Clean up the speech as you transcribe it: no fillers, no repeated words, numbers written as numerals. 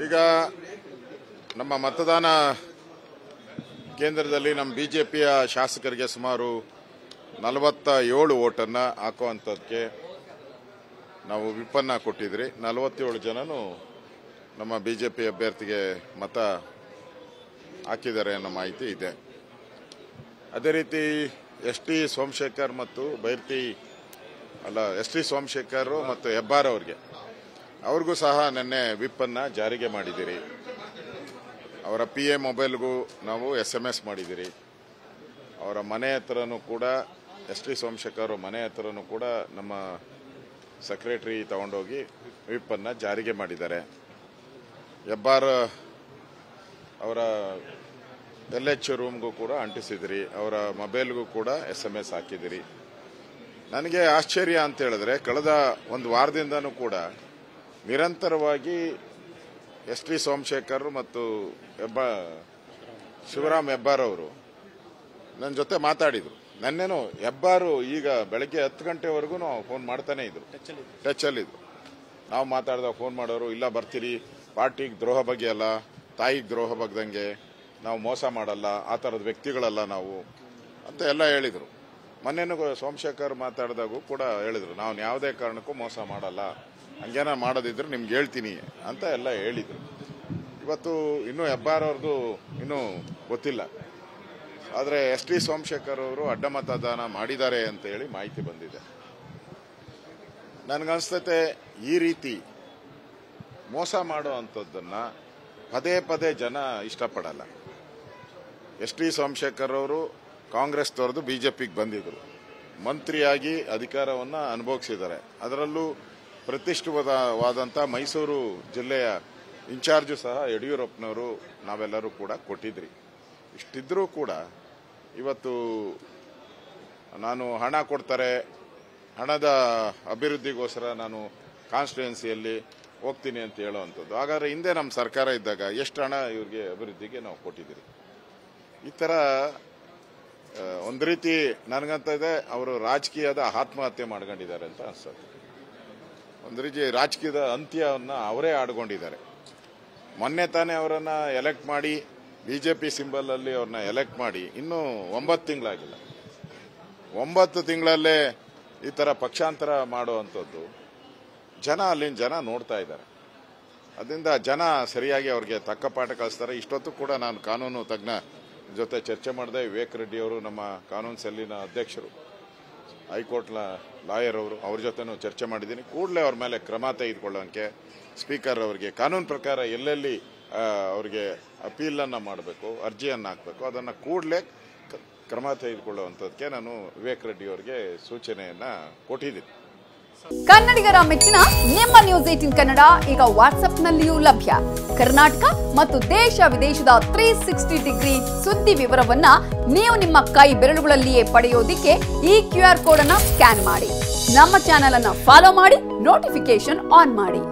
ಈಗ ನಮ್ಮ ಮತದಾನ ಕೇಂದ್ರದಲ್ಲಿ ನಮ್ಮ ಬಿಜೆಪಿಯ ಶಾಸಕರಿಗೆ ಸುಮಾರು 47 ವೋಟನ್ನು ಹಾಕುವಂಥದ್ದಕ್ಕೆ ನಾವು ವಿಪ್ಪನ್ನ ಕೊಟ್ಟಿದ್ರಿ. 47 ಜನನು ನಮ್ಮ ಬಿಜೆಪಿ ಅಭ್ಯರ್ಥಿಗೆ ಮತ ಹಾಕಿದ್ದಾರೆ ಅನ್ನೋ ಮಾಹಿತಿ ಇದೆ. ಅದೇ ರೀತಿ ಎಸ್.ಟಿ. ಸೋಮಶೇಖರ್ ಮತ್ತು ಎಸ್.ಟಿ. ಸೋಮಶೇಖರ್ ಮತ್ತು ಹೆಬ್ಬಾರ್ ಅವ್ರಿಗೂ ಸಹ ನಿನ್ನೆ ವಿಪ್ಪನ್ನ ಜಾರಿಗೆ ಮಾಡಿದಿರಿ. ಅವರ PA ಮೊಬೈಲ್ಗೂ ನಾವು SMS ಮಾಡಿದಿರಿ. ಅವರ ಮನೆ ಹತ್ರನೂ ಕೂಡ ಎಸ್.ಟಿ. ಸೋಮಶೇಖರ್ ಮನೆ ಹತ್ರನೂ ಕೂಡ ನಮ್ಮ ಸೆಕ್ರೆಟರಿ ತಗೊಂಡೋಗಿ ವಿಪ್ಪನ್ನ ಜಾರಿಗೆ ಮಾಡಿದ್ದಾರೆ. ಹೆಬ್ಬಾರ್ ಅವರ LH ರೂಮ್ಗೂ ಕೂಡ ಅಂಟಿಸಿದಿರಿ. ಅವರ ಮೊಬೈಲ್ಗೂ ಕೂಡ SMS ಹಾಕಿದಿರಿ. ನನಗೆ ಆಶ್ಚರ್ಯ ಅಂತ ಹೇಳಿದ್ರೆ ಕಳೆದ ಒಂದು ವಾರದಿಂದನೂ ಕೂಡ ನಿರಂತರವಾಗಿ ಎಸ್.ಟಿ. ಸೋಮಶೇಖರ್ ಮತ್ತು ಶಿವರಾಮ್ ಹೆಬ್ಬಾರ್ ಅವರು ನನ್ನ ಜೊತೆ ಮಾತಾಡಿದ್ರು. ನನ್ನೇನು ಹೆಬ್ಬಾರು ಈಗ ಬೆಳಗ್ಗೆ 10 ಗಂಟೆವರೆಗೂ ಫೋನ್ ಮಾಡ್ತಾನೆ ಇದ್ರು, ಟಚಲ್ಲಿದ್ರು. ನಾವು ಮಾತಾಡಿದಾಗ ಫೋನ್ ಮಾಡೋರು, ಇಲ್ಲ ಬರ್ತೀರಿ, ಪಾರ್ಟಿಗೆ ದ್ರೋಹ ಬಗ್ಗೆ ಅಲ್ಲ, ತಾಯಿಗೆ ದ್ರೋಹ ಬಗ್ದಂಗೆ ನಾವು ಮೋಸ ಮಾಡಲ್ಲ, ಆ ಥರದ ವ್ಯಕ್ತಿಗಳಲ್ಲ ನಾವು ಅಂತ ಎಲ್ಲ ಹೇಳಿದರು. ಮೊನ್ನೆನೂ ಸೋಮಶೇಖರ್ ಮಾತಾಡಿದಾಗೂ ಕೂಡ ಹೇಳಿದರು, ನಾವು ಯಾವುದೇ ಕಾರಣಕ್ಕೂ ಮೋಸ ಮಾಡಲ್ಲ, ಹಂಗೇನ ಮಾಡೋದಿದ್ರೆ ನಿಮ್ಗೆ ಹೇಳ್ತೀನಿ ಅಂತ ಎಲ್ಲ ಹೇಳಿದರು. ಇವತ್ತು ಇನ್ನೂ ಹೆಬ್ಬಾರ್ ಅವ್ರದ್ದು ಇನ್ನೂ ಗೊತ್ತಿಲ್ಲ. ಆದರೆ ಎಸ್.ಟಿ. ಸೋಮಶೇಖರ್ ಅವರು ಅಡ್ಡ ಮತದಾನ ಮಾಡಿದ್ದಾರೆ ಅಂತ ಹೇಳಿ ಮಾಹಿತಿ ಬಂದಿದೆ. ನನಗನ್ಸ್ತತೆ ಈ ರೀತಿ ಮೋಸ ಮಾಡೋ ಅಂಥದ್ದನ್ನು ಪದೇ ಪದೇ ಜನ ಇಷ್ಟಪಡಲ್ಲ. ಎಸ್.ಟಿ. ಸೋಮಶೇಖರ್ ಅವರು ಕಾಂಗ್ರೆಸ್ ತೊರೆದು ಬಿಜೆಪಿಗೆ ಬಂದಿದ್ರು, ಮಂತ್ರಿಯಾಗಿ ಅಧಿಕಾರವನ್ನು ಅನುಭವಿಸಿದ್ದಾರೆ. ಅದರಲ್ಲೂ ಪ್ರತಿಷ್ಠಿತವಾದಂಥ ಮೈಸೂರು ಜಿಲ್ಲೆಯ ಇನ್ಚಾರ್ಜು ಸಹ ಯಡಿಯೂರಪ್ಪನವರು ನಾವೆಲ್ಲರೂ ಕೂಡ ಕೊಟ್ಟಿದ್ರಿ. ಇಷ್ಟಿದ್ರೂ ಕೂಡ ಇವತ್ತು ನಾನು ಹಣ ಕೊಡ್ತಾರೆ, ಹಣದ ಅಭಿವೃದ್ಧಿಗೋಸ್ಕರ ನಾನು ಕಾನ್ಸ್ಟಿಟ್ಯೂನ್ಸಿಯಲ್ಲಿ ಹೋಗ್ತೀನಿ ಅಂತ ಹೇಳೋವಂಥದ್ದು. ಹಾಗಾದರೆ ಹಿಂದೆ ನಮ್ಮ ಸರ್ಕಾರ ಇದ್ದಾಗ ಎಷ್ಟು ಹಣ ಇವ್ರಿಗೆ ಅಭಿವೃದ್ಧಿಗೆ ನಾವು ಕೊಟ್ಟಿದ್ದೀರಿ? ಈ ಥರ ಒಂದು ರೀತಿ ನನಗಂತ ಇದೆ ಅವರು ರಾಜಕೀಯದ ಆತ್ಮಹತ್ಯೆ ಮಾಡ್ಕೊಂಡಿದ್ದಾರೆ ಅಂತ ಅನ್ಸುತ್ತೆ. ಒಂದು ರೀತಿ ರಾಜಕೀಯದ ಅಂತ್ಯವನ್ನು ಅವರೇ ಆಡ್ಕೊಂಡಿದ್ದಾರೆ. ಮೊನ್ನೆ ತಾನೇ ಅವರನ್ನ ಎಲೆಕ್ಟ್ ಮಾಡಿ ಬಿಜೆಪಿ ಸಿಂಬಲ್ ಅಲ್ಲಿ ಅವ್ರನ್ನ ಎಲೆಕ್ಟ್ ಮಾಡಿ ಇನ್ನೂ 9 ತಿಂಗಳಾಗಿಲ್ಲ. 9 ತಿಂಗಳಲ್ಲೇ ಈ ತರ ಪಕ್ಷಾಂತರ ಮಾಡುವಂಥದ್ದು ಅಲ್ಲಿನ ಜನ ನೋಡ್ತಾ ಇದ್ದಾರೆ. ಅದರಿಂದ ಜನ ಸರಿಯಾಗಿ ಅವ್ರಿಗೆ ತಕ್ಕ ಪಾಠ ಕಲಿಸ್ತಾರೆ. ಇಷ್ಟೊತ್ತು ಕೂಡ ನಾನು ಕಾನೂನು ತಜ್ಞ ಜೊತೆ ಚರ್ಚೆ ಮಾಡಿದೆ. ವಿವೇಕ್ ರೆಡ್ಡಿ ಅವರು ನಮ್ಮ ಕಾನೂನು ಸೆಲ್ಲಿನ ಅಧ್ಯಕ್ಷರು, ಹೈಕೋರ್ಟ್ ಲಾಯರ್ ಅವರು, ಅವ್ರ ಜೊತೆನೂ ಚರ್ಚೆ ಮಾಡಿದ್ದೀನಿ. ಕೂಡಲೇ ಅವ್ರ ಮೇಲೆ ಕ್ರಮ ತೆಗೆದುಕೊಳ್ಳೋಕೆ ಸ್ಪೀಕರ್ ಅವರಿಗೆ ಕಾನೂನು ಪ್ರಕಾರ ಎಲ್ಲೆಲ್ಲಿ ಅವರಿಗೆ ಅಪೀಲನ್ನು ಮಾಡಬೇಕು, ಅರ್ಜಿಯನ್ನು ಹಾಕಬೇಕು, ಅದನ್ನು ಕೂಡಲೇ ಕ್ರಮ ತೆಗೆದುಕೊಳ್ಳುವಂಥದ್ದಕ್ಕೆ ನಾನು ವಿವೇಕ್ ರೆಡ್ಡಿ ಅವರಿಗೆ ಸೂಚನೆಯನ್ನ ಕೊಟ್ಟಿದ್ದೀನಿ. ಕನ್ನಡಿಗರ ಮೆಚ್ಚಿನ ನಿಮ್ಮ ನ್ಯೂಸ್ 18 ಕನ್ನಡ ಈಗ ವಾಟ್ಸ್ಆಪ್ನಲ್ಲಿಯೂ ಲಭ್ಯ. ಕರ್ನಾಟಕ ಮತ್ತು ದೇಶ ವಿದೇಶದ 360 ಡಿಗ್ರಿ ಸುದ್ದಿ ವಿವರವನ್ನ ನೀವು ನಿಮ್ಮ ಕೈ ಬೆರಳುಗಳಲ್ಲಿಯೇ ಪಡೆಯೋದಿಕ್ಕೆ ಈ QR ಕೋಡ್ ಅನ್ನು ಸ್ಕ್ಯಾನ್ ಮಾಡಿ. ನಮ್ಮ ಚಾನೆಲ್ ಅನ್ನು ಫಾಲೋ ಮಾಡಿ, ನೋಟಿಫಿಕೇಶನ್ ಆನ್ ಮಾಡಿ.